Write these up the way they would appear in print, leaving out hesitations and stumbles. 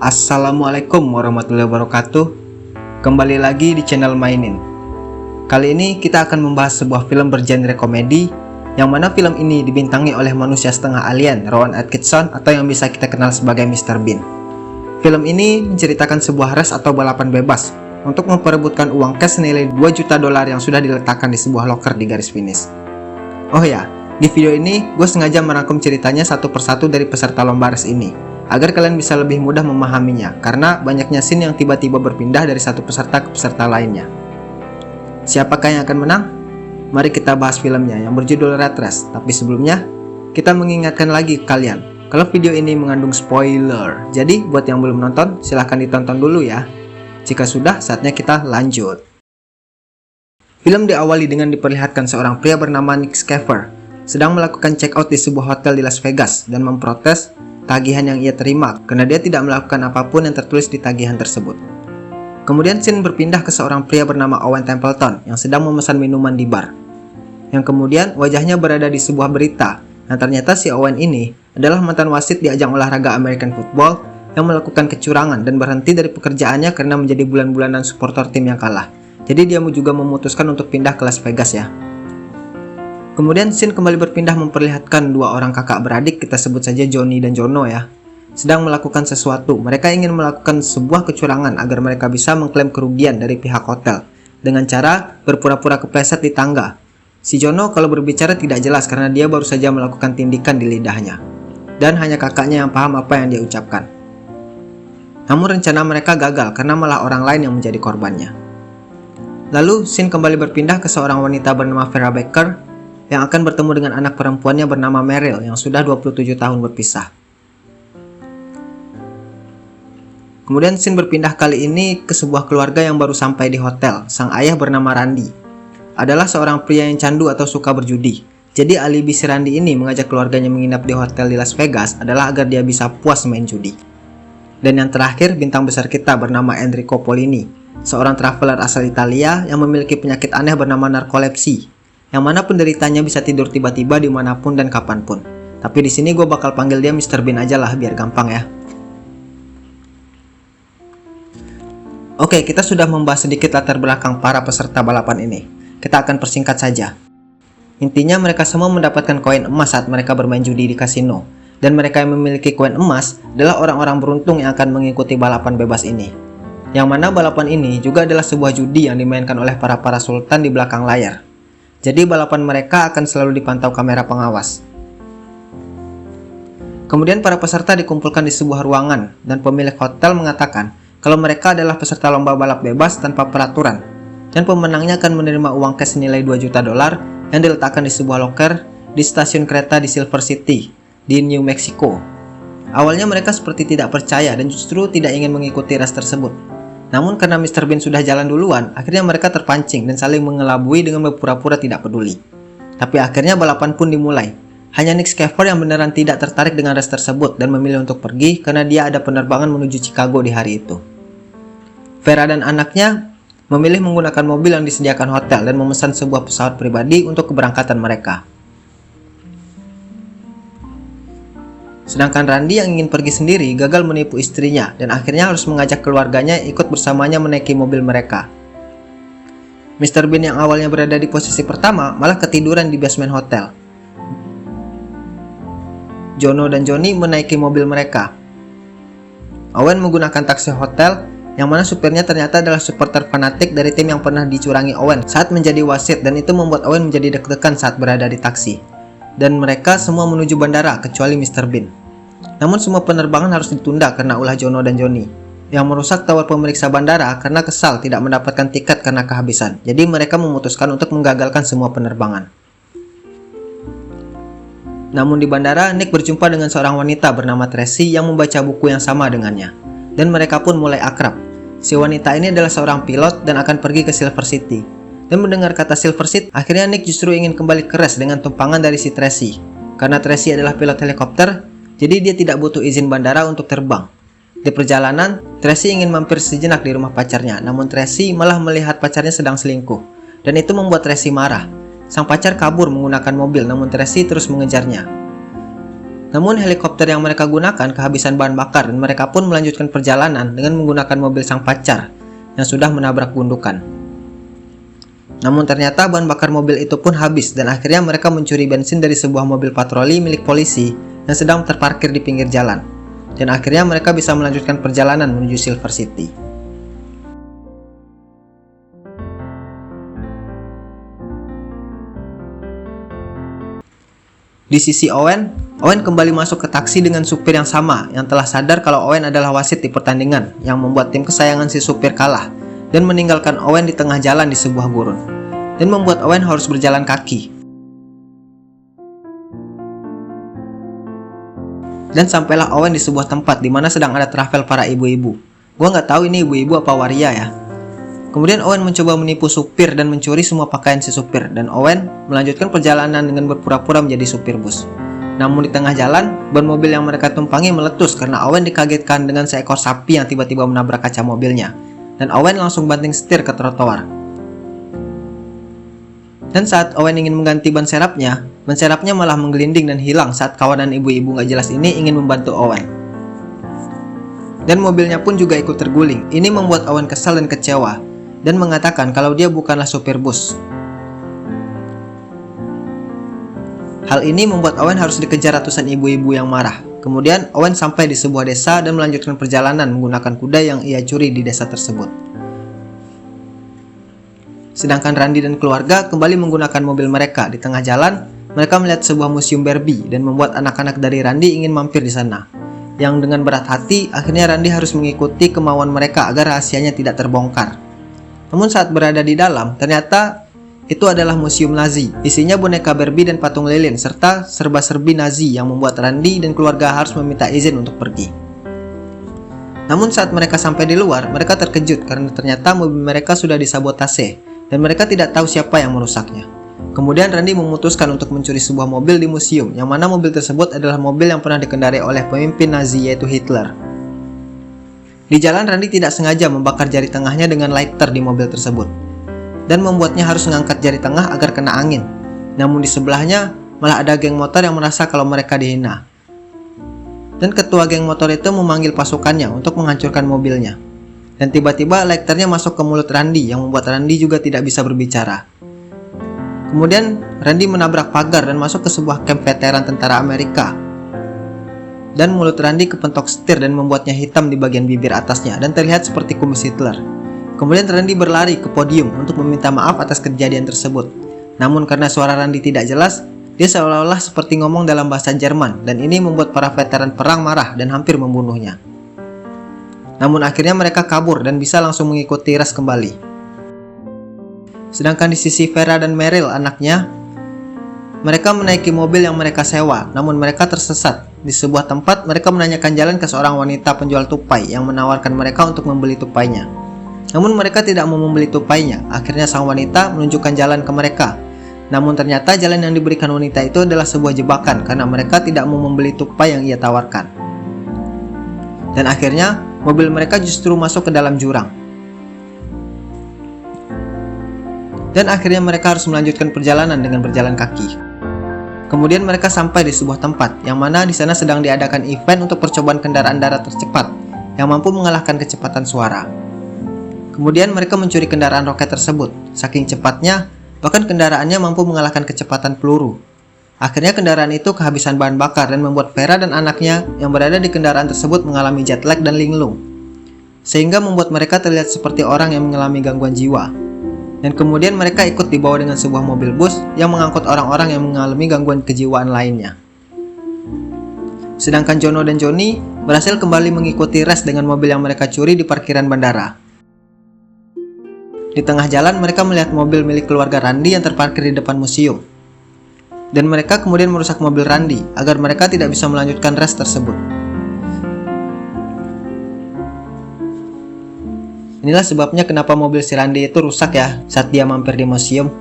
Assalamualaikum warahmatullahi wabarakatuh. Kembali lagi di channel Mainin. Kali ini kita akan membahas sebuah film bergenre komedi, yang mana film ini dibintangi oleh manusia setengah alien, Rowan Atkinson, atau yang bisa kita kenal sebagai Mr. Bean. Film ini menceritakan sebuah race atau balapan bebas untuk memperebutkan uang cash senilai 2 juta dolar yang sudah diletakkan di sebuah loker di garis finish. Oh ya, di video ini gue sengaja merangkum ceritanya satu persatu dari peserta lomba race ini, agar kalian bisa lebih mudah memahaminya, karena banyaknya scene yang tiba-tiba berpindah dari satu peserta ke peserta lainnya. Siapakah yang akan menang? Mari kita bahas filmnya yang berjudul Red Race. Tapi sebelumnya, kita mengingatkan lagi ke kalian kalau video ini mengandung spoiler. Jadi buat yang belum nonton, silahkan ditonton dulu ya. Jika sudah, saatnya kita lanjut. Film diawali dengan diperlihatkan seorang pria bernama Nick Schaefer sedang melakukan check out di sebuah hotel di Las Vegas dan memprotes tagihan yang ia terima karena dia tidak melakukan apapun yang tertulis di tagihan tersebut. Kemudian scene berpindah ke seorang pria bernama Owen Templeton yang sedang memesan minuman di bar, yang kemudian wajahnya berada di sebuah berita. Nah, ternyata si Owen ini adalah mantan wasit di ajang olahraga American Football yang melakukan kecurangan dan berhenti dari pekerjaannya karena menjadi bulan-bulanan supporter tim yang kalah. Jadi dia juga memutuskan untuk pindah ke Las Vegas ya. Kemudian scene kembali berpindah memperlihatkan dua orang kakak beradik, kita sebut saja Johnny dan Jono ya, sedang melakukan sesuatu. Mereka ingin melakukan sebuah kecurangan agar mereka bisa mengklaim kerugian dari pihak hotel dengan cara berpura-pura kepleset di tangga. Si Jono kalau berbicara tidak jelas karena dia baru saja melakukan tindikan di lidahnya, dan hanya kakaknya yang paham apa yang dia ucapkan. Namun rencana mereka gagal karena malah orang lain yang menjadi korbannya. Lalu scene kembali berpindah ke seorang wanita bernama Vera Baker yang akan bertemu dengan anak perempuannya bernama Meryl yang sudah 27 tahun berpisah. Kemudian scene berpindah kali ini ke sebuah keluarga yang baru sampai di hotel. Sang ayah bernama Randy adalah seorang pria yang candu atau suka berjudi. Jadi alibi si Randy ini mengajak keluarganya menginap di hotel di Las Vegas adalah agar dia bisa puas main judi. Dan yang terakhir, bintang besar kita bernama Enrico Polini, seorang traveler asal Italia yang memiliki penyakit aneh bernama narkolepsi, yang mana penderitanya bisa tidur tiba-tiba dimanapun dan kapanpun. Tapi di sini gue bakal panggil dia Mr. Bean aja lah biar gampang ya. Oke, kita sudah membahas sedikit latar belakang para peserta balapan ini. Kita akan persingkat saja. Intinya mereka semua mendapatkan koin emas saat mereka bermain judi di kasino. Dan mereka yang memiliki koin emas adalah orang-orang beruntung yang akan mengikuti balapan bebas ini. Yang mana balapan ini juga adalah sebuah judi yang dimainkan oleh para sultan di belakang layar. Jadi balapan mereka akan selalu dipantau kamera pengawas. Kemudian para peserta dikumpulkan di sebuah ruangan dan pemilik hotel mengatakan kalau mereka adalah peserta lomba balap bebas tanpa peraturan, dan pemenangnya akan menerima uang cash senilai 2 juta dolar yang diletakkan di sebuah loker di stasiun kereta di Silver City di New Mexico. Awalnya mereka seperti tidak percaya dan justru tidak ingin mengikuti race tersebut. Namun karena Mr. Bean sudah jalan duluan, akhirnya mereka terpancing dan saling mengelabui dengan berpura-pura tidak peduli. Tapi akhirnya balapan pun dimulai. Hanya Nick Schaefer yang beneran tidak tertarik dengan race tersebut dan memilih untuk pergi karena dia ada penerbangan menuju Chicago di hari itu. Vera dan anaknya memilih menggunakan mobil yang disediakan hotel dan memesan sebuah pesawat pribadi untuk keberangkatan mereka. Sedangkan Randy yang ingin pergi sendiri gagal menipu istrinya dan akhirnya harus mengajak keluarganya ikut bersamanya menaiki mobil mereka. Mr. Bean yang awalnya berada di posisi pertama malah ketiduran di basement hotel. Jono dan Johnny menaiki mobil mereka. Owen menggunakan taksi hotel yang mana supirnya ternyata adalah supporter fanatik dari tim yang pernah dicurangi Owen saat menjadi wasit, dan itu membuat Owen menjadi deg-degan saat berada di taksi. Dan mereka semua menuju bandara kecuali Mr. Bean. Namun semua penerbangan harus ditunda karena ulah Jono dan Johnny yang merusak tower pemeriksa bandara karena kesal tidak mendapatkan tiket karena kehabisan. Jadi mereka memutuskan untuk menggagalkan semua penerbangan. Namun di bandara, Nick berjumpa dengan seorang wanita bernama Tracy yang membaca buku yang sama dengannya, dan mereka pun mulai akrab. Si wanita ini adalah seorang pilot dan akan pergi ke Silver City. Dan mendengar kata Silver City, akhirnya Nick justru ingin kembali ke race dengan tumpangan dari si Tracy. Karena Tracy adalah pilot helikopter, jadi dia tidak butuh izin bandara untuk terbang. Di perjalanan, Tracy ingin mampir sejenak di rumah pacarnya, namun Tracy malah melihat pacarnya sedang selingkuh. Dan itu membuat Tracy marah. Sang pacar kabur menggunakan mobil, namun Tracy terus mengejarnya. Namun helikopter yang mereka gunakan kehabisan bahan bakar dan mereka pun melanjutkan perjalanan dengan menggunakan mobil sang pacar yang sudah menabrak gundukan. Namun ternyata bahan bakar mobil itu pun habis dan akhirnya mereka mencuri bensin dari sebuah mobil patroli milik polisi yang sedang terparkir di pinggir jalan. Dan akhirnya mereka bisa melanjutkan perjalanan menuju Silver City. Di sisi Owen kembali masuk ke taksi dengan supir yang sama yang telah sadar kalau Owen adalah wasit di pertandingan yang membuat tim kesayangan si supir kalah dan meninggalkan Owen di tengah jalan di sebuah gurun dan membuat Owen harus berjalan kaki. Dan sampailah Owen di sebuah tempat di mana sedang ada travel para ibu-ibu. Gua nggak tahu ini ibu-ibu apa waria ya. Kemudian Owen mencoba menipu supir dan mencuri semua pakaian si supir dan Owen melanjutkan perjalanan dengan berpura-pura menjadi supir bus. Namun di tengah jalan, ban mobil yang mereka tumpangi meletus karena Owen dikagetkan dengan seekor sapi yang tiba-tiba menabrak kaca mobilnya. Dan Owen langsung banting setir ke trotoar. Dan saat Owen ingin mengganti ban serapnya malah menggelinding dan hilang saat kawanan ibu-ibu gak jelas ini ingin membantu Owen. Dan mobilnya pun juga ikut terguling. Ini membuat Owen kesal dan kecewa dan mengatakan kalau dia bukanlah supir bus. Hal ini membuat Owen harus dikejar ratusan ibu-ibu yang marah. Kemudian Owen sampai di sebuah desa dan melanjutkan perjalanan menggunakan kuda yang ia curi di desa tersebut. Sedangkan Randy dan keluarga kembali menggunakan mobil mereka. Di tengah jalan, mereka melihat sebuah museum Barbie dan membuat anak-anak dari Randy ingin mampir di sana. Yang dengan berat hati, akhirnya Randy harus mengikuti kemauan mereka agar rahasianya tidak terbongkar. Namun saat berada di dalam, ternyata itu adalah museum Nazi. Isinya boneka Barbie dan patung lilin serta serba-serbi Nazi yang membuat Randy dan keluarga harus meminta izin untuk pergi. Namun saat mereka sampai di luar, mereka terkejut karena ternyata mobil mereka sudah disabotase dan mereka tidak tahu siapa yang merusaknya. Kemudian Randy memutuskan untuk mencuri sebuah mobil di museum, yang mana mobil tersebut adalah mobil yang pernah dikendarai oleh pemimpin Nazi yaitu Hitler. Di jalan Randy tidak sengaja membakar jari tengahnya dengan lighter di mobil tersebut dan membuatnya harus mengangkat jari tengah agar kena angin. Namun di sebelahnya malah ada geng motor yang merasa kalau mereka dihina. Dan ketua geng motor itu memanggil pasukannya untuk menghancurkan mobilnya. Dan tiba-tiba lighternya masuk ke mulut Randy yang membuat Randy juga tidak bisa berbicara. Kemudian Randy menabrak pagar dan masuk ke sebuah kamp veteran tentara Amerika. Dan mulut Randy kepentok setir dan membuatnya hitam di bagian bibir atasnya dan terlihat seperti kumis Hitler. Kemudian Randy berlari ke podium untuk meminta maaf atas kejadian tersebut. Namun karena suara Randy tidak jelas, dia seolah-olah seperti ngomong dalam bahasa Jerman dan ini membuat para veteran perang marah dan hampir membunuhnya. Namun akhirnya mereka kabur dan bisa langsung mengikuti ras kembali. Sedangkan di sisi Vera dan Meryl anaknya, mereka menaiki mobil yang mereka sewa, namun mereka tersesat. Di sebuah tempat, mereka menanyakan jalan ke seorang wanita penjual tupai yang menawarkan mereka untuk membeli tupainya. Namun mereka tidak mau membeli tupainya. Akhirnya sang wanita menunjukkan jalan ke mereka. Namun ternyata jalan yang diberikan wanita itu adalah sebuah jebakan karena mereka tidak mau membeli tupai yang ia tawarkan. Dan akhirnya, mobil mereka justru masuk ke dalam jurang. Dan akhirnya mereka harus melanjutkan perjalanan dengan berjalan kaki. Kemudian mereka sampai di sebuah tempat yang mana di sana sedang diadakan event untuk percobaan kendaraan darat tercepat yang mampu mengalahkan kecepatan suara. Kemudian mereka mencuri kendaraan roket tersebut. Saking cepatnya, bahkan kendaraannya mampu mengalahkan kecepatan peluru. Akhirnya kendaraan itu kehabisan bahan bakar dan membuat Vera dan anaknya yang berada di kendaraan tersebut mengalami jet lag dan linglung. Sehingga membuat mereka terlihat seperti orang yang mengalami gangguan jiwa. Dan kemudian mereka ikut dibawa dengan sebuah mobil bus yang mengangkut orang-orang yang mengalami gangguan kejiwaan lainnya. Sedangkan Jono dan Johnny berhasil kembali mengikuti res dengan mobil yang mereka curi di parkiran bandara. Di tengah jalan mereka melihat mobil milik keluarga Randy yang terparkir di depan museum. Dan mereka kemudian merusak mobil Randy agar mereka tidak bisa melanjutkan res tersebut. Inilah sebabnya kenapa mobil si Randy itu rusak ya saat dia mampir di museum.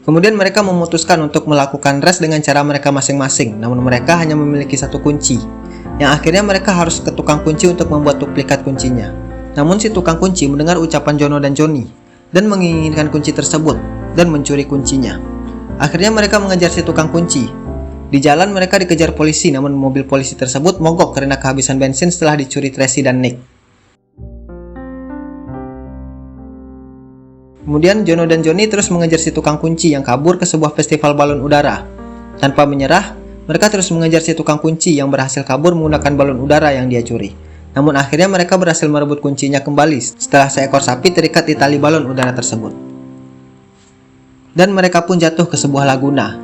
Kemudian mereka memutuskan untuk melakukan res dengan cara mereka masing-masing. Namun mereka hanya memiliki satu kunci, yang akhirnya mereka harus ke tukang kunci untuk membuat duplikat kuncinya. Namun si tukang kunci mendengar ucapan Jono dan Johnny dan menginginkan kunci tersebut dan mencuri kuncinya. Akhirnya mereka mengejar si tukang kunci. Di jalan mereka dikejar polisi, namun mobil polisi tersebut mogok karena kehabisan bensin setelah dicuri Tracy dan Nick. Kemudian Jono dan Johnny terus mengejar si tukang kunci yang kabur ke sebuah festival balon udara. Tanpa menyerah, mereka terus mengejar si tukang kunci yang berhasil kabur menggunakan balon udara yang dia curi. Namun akhirnya mereka berhasil merebut kuncinya kembali setelah seekor sapi terikat di tali balon udara tersebut. Dan mereka pun jatuh ke sebuah laguna.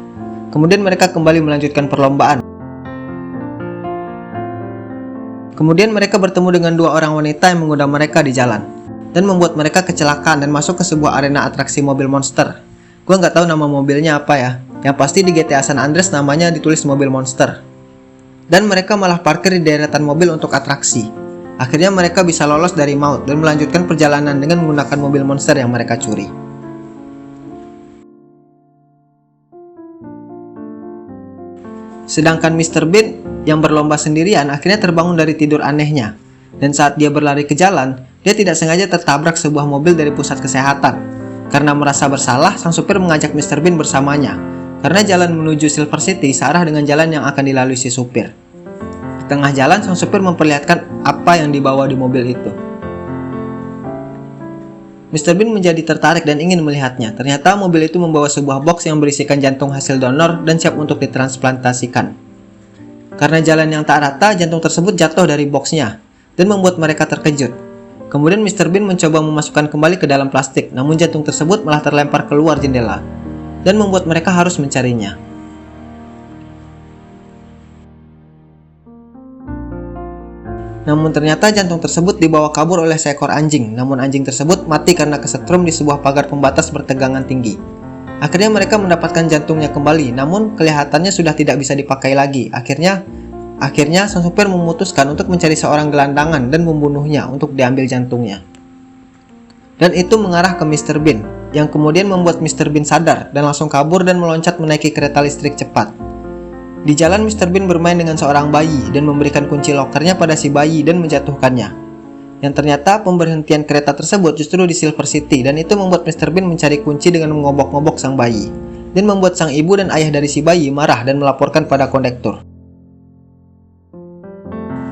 Kemudian mereka kembali melanjutkan perlombaan. Kemudian mereka bertemu dengan dua orang wanita yang menggoda mereka di jalan dan membuat mereka kecelakaan dan masuk ke sebuah arena atraksi mobil monster. Gue nggak tahu nama mobilnya apa ya. Yang pasti di GTA San Andreas namanya ditulis mobil monster. Dan mereka malah parkir di deretan mobil untuk atraksi. Akhirnya mereka bisa lolos dari maut dan melanjutkan perjalanan dengan menggunakan mobil monster yang mereka curi. Sedangkan Mr. Bean yang berlomba sendirian akhirnya terbangun dari tidur anehnya. Dan saat dia berlari ke jalan, dia tidak sengaja tertabrak sebuah mobil dari pusat kesehatan. Karena merasa bersalah, sang supir mengajak Mr. Bean bersamanya. Karena jalan menuju Silver City searah dengan jalan yang akan dilalui si supir. Di tengah jalan, sang supir memperlihatkan apa yang dibawa di mobil itu. Mr. Bean menjadi tertarik dan ingin melihatnya. Ternyata mobil itu membawa sebuah box yang berisikan jantung hasil donor dan siap untuk ditransplantasikan. Karena jalan yang tak rata, jantung tersebut jatuh dari boxnya dan membuat mereka terkejut. Kemudian Mr. Bean mencoba memasukkan kembali ke dalam plastik, namun jantung tersebut malah terlempar keluar jendela dan membuat mereka harus mencarinya. Namun ternyata jantung tersebut dibawa kabur oleh seekor anjing, namun anjing tersebut mati karena kesetrum di sebuah pagar pembatas bertegangan tinggi. Akhirnya mereka mendapatkan jantungnya kembali, namun kelihatannya sudah tidak bisa dipakai lagi. Akhirnya sang supir memutuskan untuk mencari seorang gelandangan dan membunuhnya untuk diambil jantungnya. Dan itu mengarah ke Mr. Bean, yang kemudian membuat Mr. Bean sadar dan langsung kabur dan meloncat menaiki kereta listrik cepat. Di jalan Mr. Bean bermain dengan seorang bayi dan memberikan kunci lokernya pada si bayi dan menjatuhkannya. Yang ternyata pemberhentian kereta tersebut justru di Silver City dan itu membuat Mr. Bean mencari kunci dengan mengobok-ngobok sang bayi. Dan membuat sang ibu dan ayah dari si bayi marah dan melaporkan pada kondektur.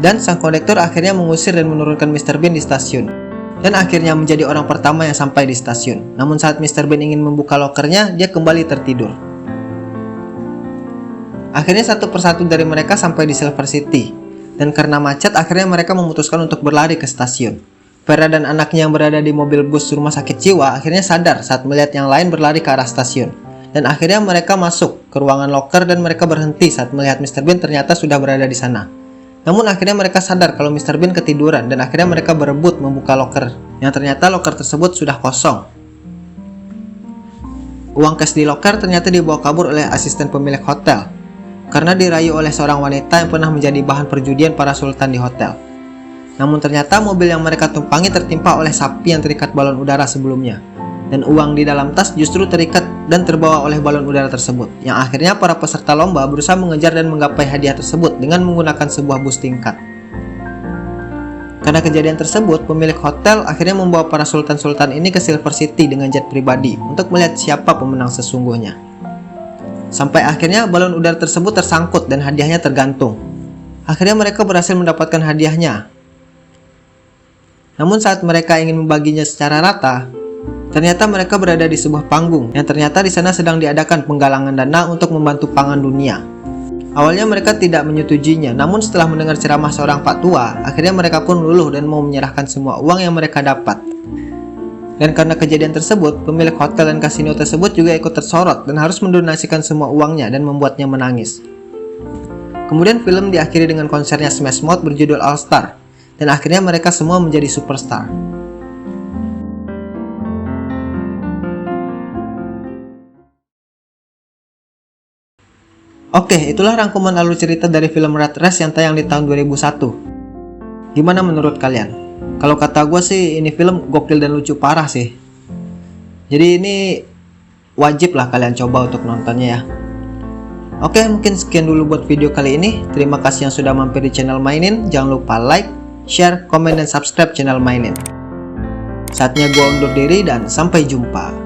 Dan sang kondektur akhirnya mengusir dan menurunkan Mr. Bean di stasiun. Dan akhirnya menjadi orang pertama yang sampai di stasiun. Namun saat Mr. Bean ingin membuka lokernya, dia kembali tertidur. Akhirnya satu persatu dari mereka sampai di Silver City. Dan karena macet, akhirnya mereka memutuskan untuk berlari ke stasiun. Vera dan anaknya yang berada di mobil bus rumah sakit jiwa akhirnya sadar saat melihat yang lain berlari ke arah stasiun. Dan akhirnya mereka masuk ke ruangan loker dan mereka berhenti saat melihat Mr. Bean ternyata sudah berada di sana. Namun akhirnya mereka sadar kalau Mr. Bean ketiduran dan akhirnya mereka berebut membuka loker. Yang ternyata loker tersebut sudah kosong. Uang cash di loker ternyata dibawa kabur oleh asisten pemilik hotel. Karena dirayu oleh seorang wanita yang pernah menjadi bahan perjudian para sultan di hotel. Namun ternyata mobil yang mereka tumpangi tertimpa oleh sapi yang terikat balon udara sebelumnya. Dan uang di dalam tas justru terikat dan terbawa oleh balon udara tersebut. Yang akhirnya para peserta lomba berusaha mengejar dan menggapai hadiah tersebut dengan menggunakan sebuah bus tingkat. Karena kejadian tersebut, pemilik hotel akhirnya membawa para sultan-sultan ini ke Silver City dengan jet pribadi untuk melihat siapa pemenang sesungguhnya. Sampai akhirnya balon udara tersebut tersangkut dan hadiahnya tergantung. Akhirnya mereka berhasil mendapatkan hadiahnya. Namun saat mereka ingin membaginya secara rata, ternyata mereka berada di sebuah panggung yang ternyata di sana sedang diadakan penggalangan dana untuk membantu pangan dunia. Awalnya mereka tidak menyetujuinya, namun setelah mendengar ceramah seorang pak tua, akhirnya mereka pun luluh dan mau menyerahkan semua uang yang mereka dapat. Dan karena kejadian tersebut, pemilik hotel dan kasino tersebut juga ikut tersorot dan harus mendonasikan semua uangnya dan membuatnya menangis. Kemudian film diakhiri dengan konsernya Smash Mouth berjudul All Star, dan akhirnya mereka semua menjadi superstar. Oke, itulah rangkuman alur cerita dari film Rat Race yang tayang di tahun 2001. Gimana menurut kalian? Kalau kata gue sih ini film gokil dan lucu parah sih. Jadi ini wajib lah kalian coba untuk nontonnya ya. Oke, mungkin sekian dulu buat video kali ini. Terima kasih yang sudah mampir di channel Mainin. Jangan lupa like, share, komen, dan subscribe channel Mainin. Saatnya gue undur diri dan sampai jumpa.